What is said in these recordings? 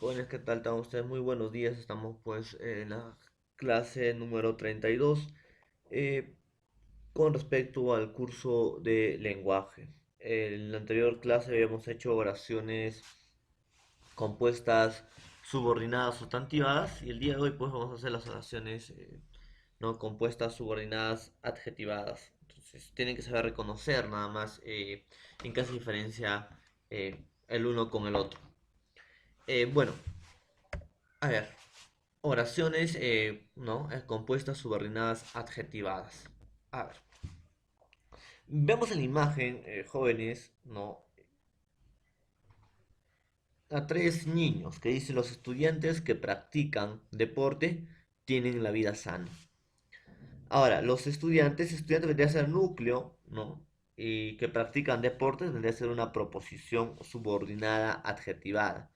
Jóvenes, ¿qué tal? ¿Están ustedes? Muy buenos días. Estamos pues en la clase número 32 eh, con respecto al curso de lenguaje. En la anterior clase habíamos hecho oraciones compuestas subordinadas sustantivadas y el día de hoy pues vamos a hacer las oraciones no compuestas subordinadas adjetivadas. Entonces tienen que saber reconocer nada más en qué se diferencia el uno con el otro. Bueno, a ver, oraciones, ¿no? Compuestas, subordinadas, adjetivadas. A ver, vemos en la imagen, jóvenes, ¿no? A tres niños que dicen los estudiantes que practican deporte tienen la vida sana. Ahora, los estudiantes vendría a ser núcleo, ¿no? Y que practican deportes vendría a ser una proposición subordinada adjetivada.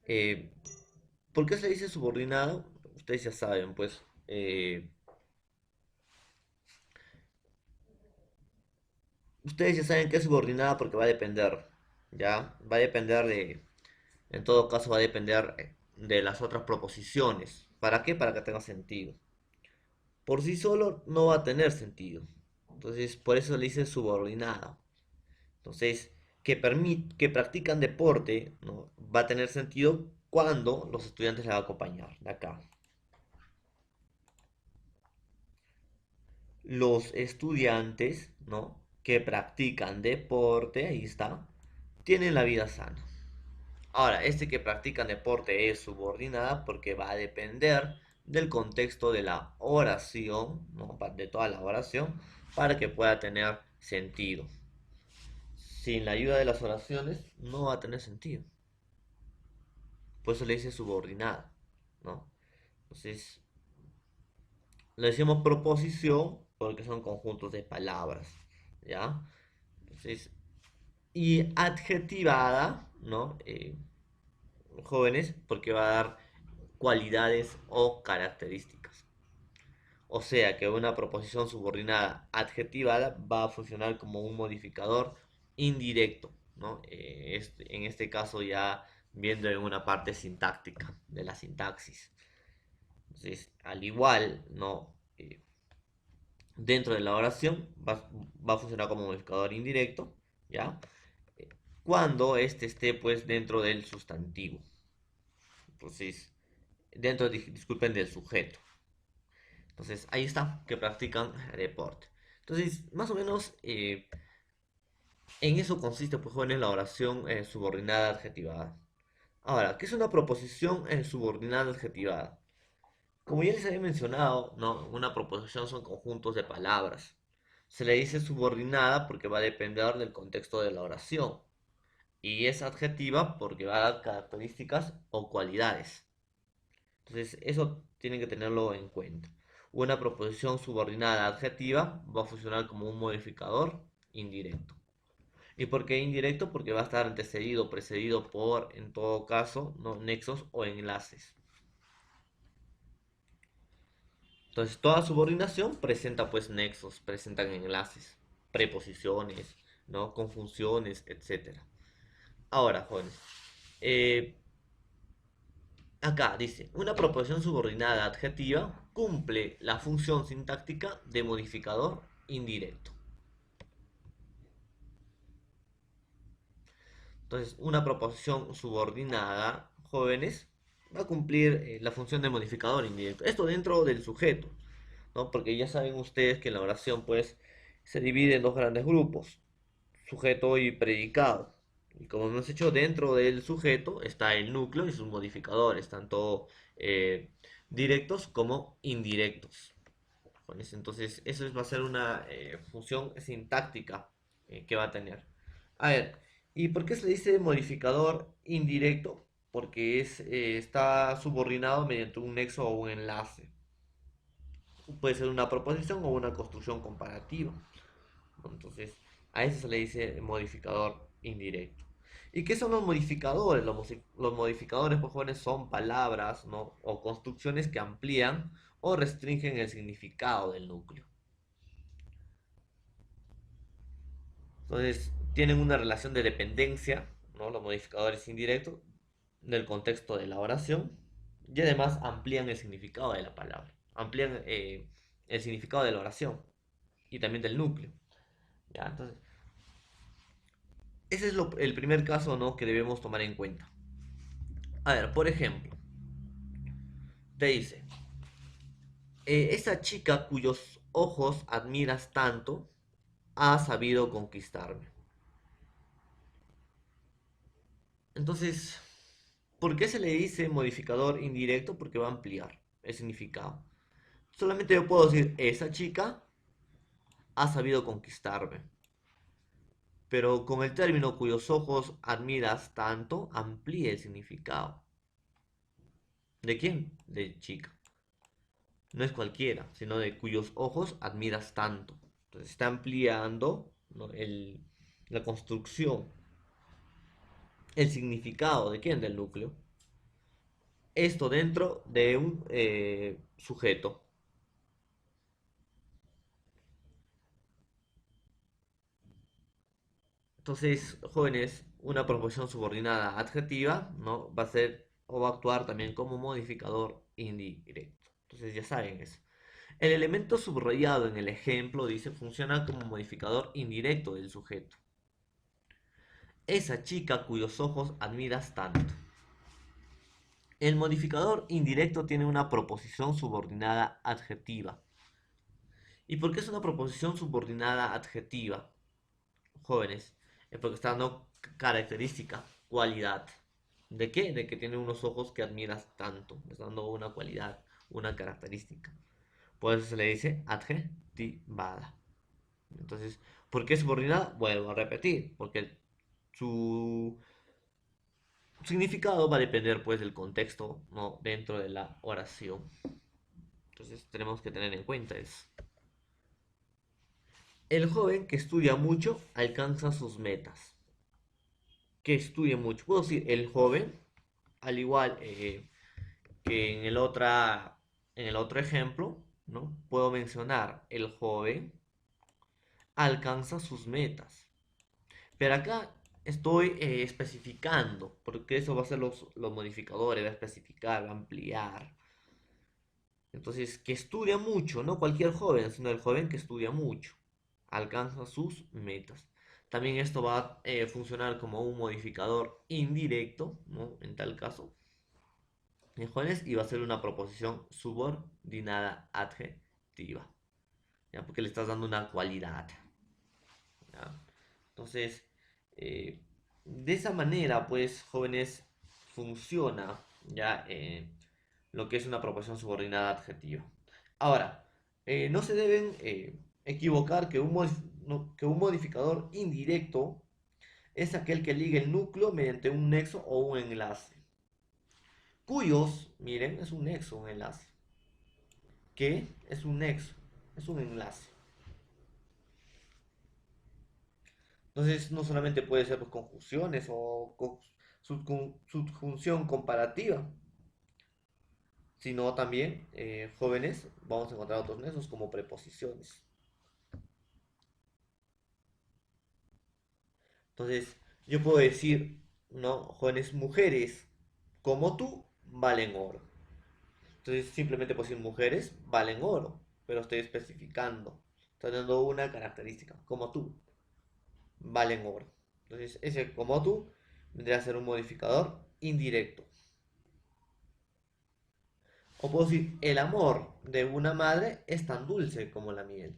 Eh, ¿Por qué se le dice subordinado? Ustedes ya saben, pues. Ustedes ya saben que es subordinada porque va a depender, ¿ya? Va a depender en todo caso va a depender de las otras proposiciones. ¿Para qué? Para que tenga sentido. Por sí solo no va a tener sentido. Entonces, por eso le dice subordinada. Entonces, que practican deporte, ¿no? Va a tener sentido cuando los estudiantes la van a acompañar. De acá. Los estudiantes, ¿no? Que practican deporte, ahí está, tienen la vida sana. Ahora, este que practican deporte es subordinada porque va a depender del contexto de la oración, ¿no? De toda la oración, para que pueda tener sentido. Sin la ayuda de las oraciones no va a tener sentido. Por eso le dice subordinada, ¿no? Entonces, le decimos proposición porque son conjuntos de palabras, ¿ya? Entonces, y adjetivada, ¿no? Jóvenes, porque va a dar cualidades o características. O sea que una proposición subordinada adjetivada va a funcionar como un modificador indirecto, ¿no? En este caso ya viendo en una parte sintáctica de la sintaxis. Entonces, al igual, ¿no? Dentro de la oración va a funcionar como modificador indirecto, ¿ya? Eh, Cuando este esté pues dentro del sustantivo. Entonces, disculpen, del sujeto. Entonces, ahí está, que practican deporte. Entonces, más o menos en eso consiste, pues, jóvenes, la oración subordinada adjetivada. Ahora, ¿qué es una proposición subordinada adjetivada? Como ya les había mencionado, ¿no? Una proposición son conjuntos de palabras. Se le dice subordinada porque va a depender del contexto de la oración. Y es adjetiva porque va a dar características o cualidades. Entonces, eso tienen que tenerlo en cuenta. Una proposición subordinada adjetiva va a funcionar como un modificador indirecto. ¿Y por qué indirecto? Porque va a estar antecedido, precedido por, en todo caso, ¿no? Nexos o enlaces. Entonces, toda subordinación presenta pues nexos, presentan enlaces, preposiciones, ¿no? Conjunciones, etcétera. Ahora, jóvenes, eh, acá dice, una proposición subordinada adjetiva cumple la función sintáctica de modificador indirecto. Entonces, una proposición subordinada, jóvenes, va a cumplir la función de modificador indirecto. Esto dentro del sujeto, ¿no? Porque ya saben ustedes que la oración, pues, se divide en dos grandes grupos, sujeto y predicado. Y como hemos hecho, dentro del sujeto está el núcleo y sus modificadores, tanto directos como indirectos. Entonces, va a ser una función sintáctica que va a tener. A ver, ¿y por qué se le dice modificador indirecto? Porque está subordinado mediante un nexo o un enlace. Puede ser una proposición o una construcción comparativa. Entonces, a eso se le dice modificador indirecto. ¿Y qué son los modificadores? Los modificadores, pues, jóvenes, son palabras, ¿no? O construcciones que amplían o restringen el significado del núcleo. Entonces, tienen una relación de dependencia, ¿no? Los modificadores indirectos, del contexto de la oración y además amplían el significado de la palabra, amplían el significado de la oración y también del núcleo. ¿Ya? Entonces, ese es el primer caso, ¿no?, que debemos tomar en cuenta. A ver, por ejemplo, te dice, esa chica cuyos ojos admiras tanto ha sabido conquistarme. Entonces, ¿por qué se le dice modificador indirecto? Porque va a ampliar el significado. Solamente yo puedo decir, esa chica ha sabido conquistarme. Pero con el término cuyos ojos admiras tanto, amplía el significado. ¿De quién? De chica. No es cualquiera, sino de cuyos ojos admiras tanto. Entonces está ampliando, ¿no?, la construcción, el significado de quién, del núcleo. Esto dentro de un sujeto. Entonces, jóvenes, una proposición subordinada adjetiva, ¿no?, va a ser o va a actuar también como modificador indirecto. Entonces ya saben eso. El elemento subrayado en el ejemplo dice funciona como modificador indirecto del sujeto. Esa chica cuyos ojos admiras tanto. El modificador indirecto tiene una proposición subordinada adjetiva. ¿Y por qué es una proposición subordinada adjetiva, jóvenes? Es porque está dando característica, cualidad. ¿De qué? De que tiene unos ojos que admiras tanto. Está dando una cualidad, una característica. Por eso se le dice adjetivada. Entonces, ¿por qué subordinada? Vuelvo a repetir, porque su significado va a depender pues del contexto, ¿no?, dentro de la oración. Entonces tenemos que tener en cuenta eso. El joven que estudia mucho alcanza sus metas. Que estudie mucho. Puedo decir el joven, al igual que en el otro ejemplo, ¿no? Puedo mencionar el joven alcanza sus metas. Pero acá estoy especificando, porque eso va a ser los modificadores, va a especificar, va a ampliar. Entonces, que estudia mucho, no cualquier joven, sino el joven que estudia mucho, alcanza sus metas. También esto va a funcionar como un modificador indirecto, ¿no?, en tal caso, en jóvenes, y va a ser una proposición subordinada adjetiva, ¿ya? Porque le estás dando una cualidad, ¿ya? Entonces, de esa manera, pues, jóvenes, funciona ya lo que es una proposición subordinada adjetiva. Ahora, no se deben equivocar que que un modificador indirecto es aquel que liga el núcleo mediante un nexo o un enlace. Cuyos, miren, es un nexo, un enlace. Que es un nexo, es un enlace. Entonces, no solamente puede ser pues, conjunciones o subjunción comparativa, sino también, jóvenes, vamos a encontrar otros nexos como preposiciones. Entonces, yo puedo decir, ¿no? Jóvenes mujeres como tú valen oro. Entonces, simplemente puedo decir mujeres valen oro, pero estoy especificando, estoy dando una característica, como tú valen oro. Entonces, ese como tú vendría a ser un modificador indirecto. O puedo decir, el amor de una madre es tan dulce como la miel.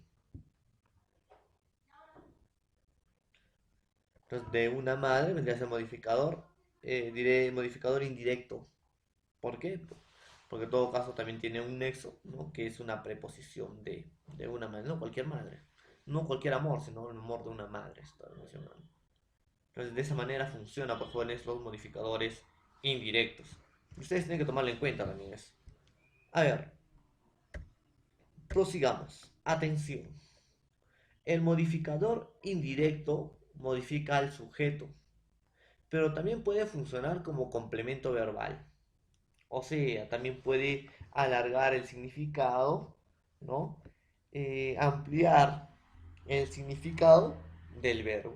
Entonces, de una madre vendría a ser modificador, diré modificador indirecto. ¿Por qué? Porque en todo caso también tiene un nexo, ¿no?, que es una preposición de una madre, no cualquier madre. No cualquier amor, sino el amor de una madre, está mencionando. Entonces, de esa manera funciona, por jóvenes, los modificadores indirectos. Ustedes tienen que tomarlo en cuenta también eso. A ver, prosigamos. Atención. El modificador indirecto modifica al sujeto, pero también puede funcionar como complemento verbal. O sea, también puede alargar el significado, ¿no? Ampliar el significado del verbo.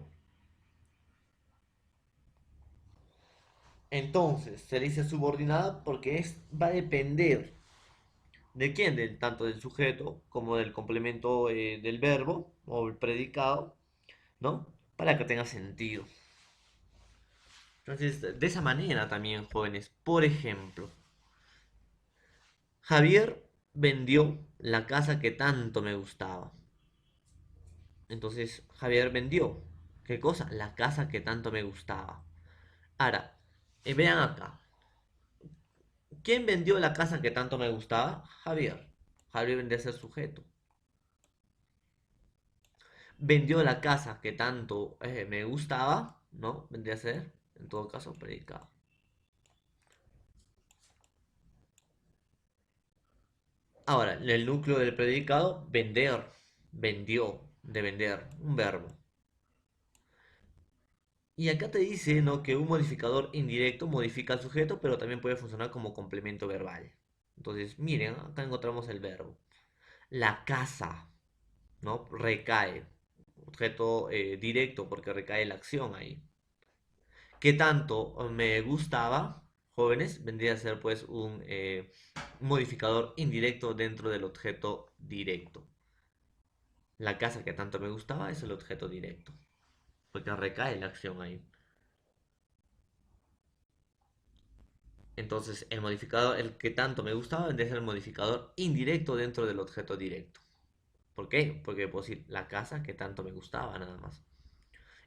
Entonces, se le dice subordinada porque va a depender de quién, tanto del sujeto como del complemento del verbo o el predicado, ¿no? Para que tenga sentido. Entonces, de esa manera también, jóvenes, por ejemplo, Javier vendió la casa que tanto me gustaba. Entonces, Javier vendió. ¿Qué cosa? La casa que tanto me gustaba. Ahora, vean acá. ¿Quién vendió la casa que tanto me gustaba? Javier. Javier vendría a ser sujeto. Vendió la casa que tanto me gustaba, ¿no? Vendría a ser, en todo caso, predicado. Ahora, el núcleo del predicado, vender, vendió, de vender, un verbo. Y acá te dice, ¿no? Que un modificador indirecto modifica al sujeto, pero también puede funcionar como complemento verbal. Entonces, miren, acá encontramos el verbo. La casa, ¿no? Recae. Objeto directo porque recae la acción ahí. ¿Qué tanto me gustaba, jóvenes? Vendría a ser pues un modificador indirecto dentro del objeto directo. La casa que tanto me gustaba es el objeto directo, porque recae la acción ahí. Entonces, el modificador, el que tanto me gustaba, vendría a ser el modificador indirecto dentro del objeto directo. ¿Por qué? Porque puedo decir la casa que tanto me gustaba, nada más.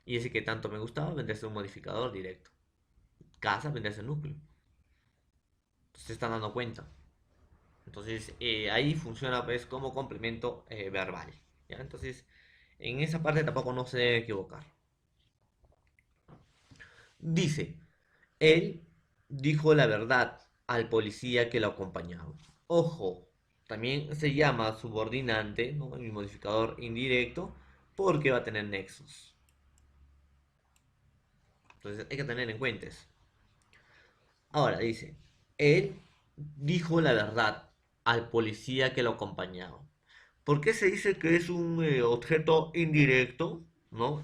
Y ese que tanto me gustaba vendría a ser un modificador directo. Casa vendría a ser núcleo. Se están dando cuenta. Entonces, ahí funciona pues como complemento verbal. ¿Ya? Entonces, en esa parte tampoco no se debe equivocar. Dice, él dijo la verdad al policía que lo acompañaba. Ojo, también se llama subordinante, ¿no? El modificador indirecto, porque va a tener nexos. Entonces hay que tener en cuenta eso. Ahora dice, él dijo la verdad al policía que lo acompañaba. ¿Por qué se dice que es un objeto indirecto? ¿No?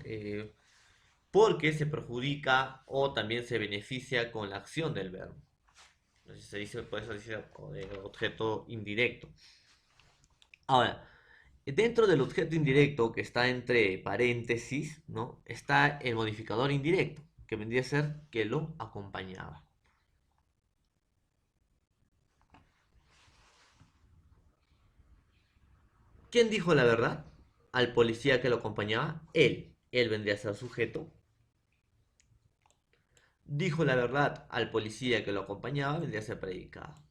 Porque se perjudica o también se beneficia con la acción del verbo. Entonces se dice, por eso dice objeto indirecto. Ahora, dentro del objeto indirecto que está entre paréntesis, ¿no? Está el modificador indirecto, que vendría a ser que lo acompañaba. ¿Quién dijo la verdad? Al policía que lo acompañaba, él. Él vendría a ser sujeto. Dijo la verdad al policía que lo acompañaba, vendría a ser predicado.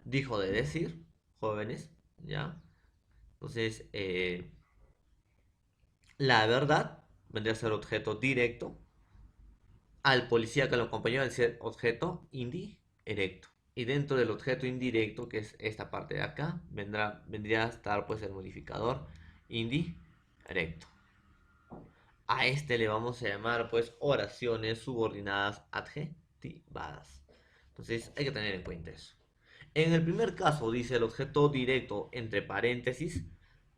Dijo de decir, jóvenes, ¿ya? Entonces, la verdad vendría a ser objeto directo. Al policía que lo acompañaba, vendría a ser objeto indirecto. Y dentro del objeto indirecto, que es esta parte de acá, vendría a estar pues el modificador indirecto. A este le vamos a llamar pues oraciones subordinadas adjetivadas. Entonces hay que tener en cuenta eso. En el primer caso dice el objeto directo entre paréntesis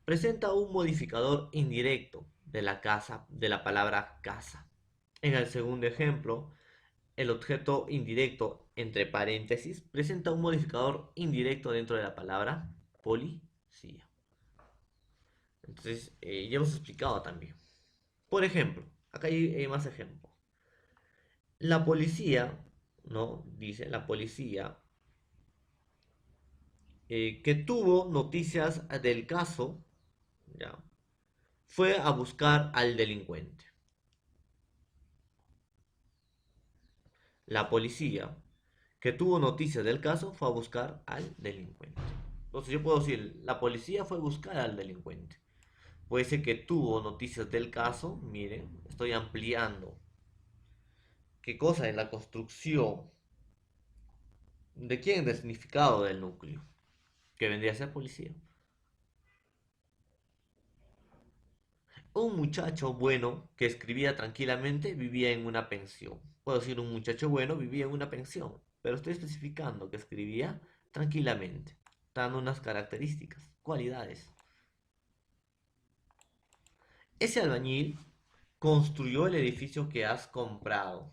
presenta un modificador indirecto de la casa, de la palabra casa. En el segundo ejemplo, el objeto indirecto entre paréntesis presenta un modificador indirecto dentro de la palabra policía. Entonces, ya hemos explicado también. Por ejemplo, acá hay más ejemplos. La policía, ¿no? Dice la policía que tuvo noticias del caso, ¿ya? Fue a buscar al delincuente. La policía que tuvo noticias del caso fue a buscar al delincuente. Entonces yo puedo decir, la policía fue a buscar al delincuente. Puede ser que tuvo noticias del caso, miren, estoy ampliando. ¿Qué cosa? En la construcción. ¿De quién? Del significado del núcleo, que vendría a ser policía. Un muchacho bueno que escribía tranquilamente vivía en una pensión. Puedo decir un muchacho bueno vivía en una pensión, pero estoy especificando que escribía tranquilamente, dando unas características, cualidades. Ese albañil construyó el edificio que has comprado.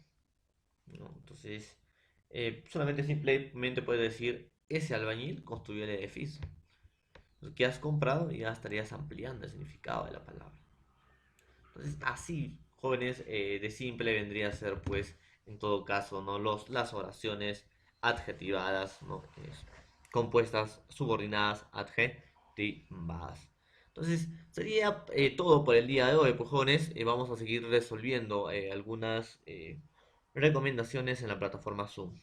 ¿no? Entonces, solamente simplemente puedes decir, ese albañil construyó el edificio. Lo que has comprado y ya estarías ampliando el significado de la palabra. Entonces, así, jóvenes, de simple vendría a ser, pues, en todo caso, ¿no? Las oraciones adjetivadas, ¿no? Compuestas, subordinadas, adjetivadas. Entonces, sería todo por el día de hoy, pues, jóvenes. Vamos a seguir resolviendo algunas recomendaciones en la plataforma Zoom.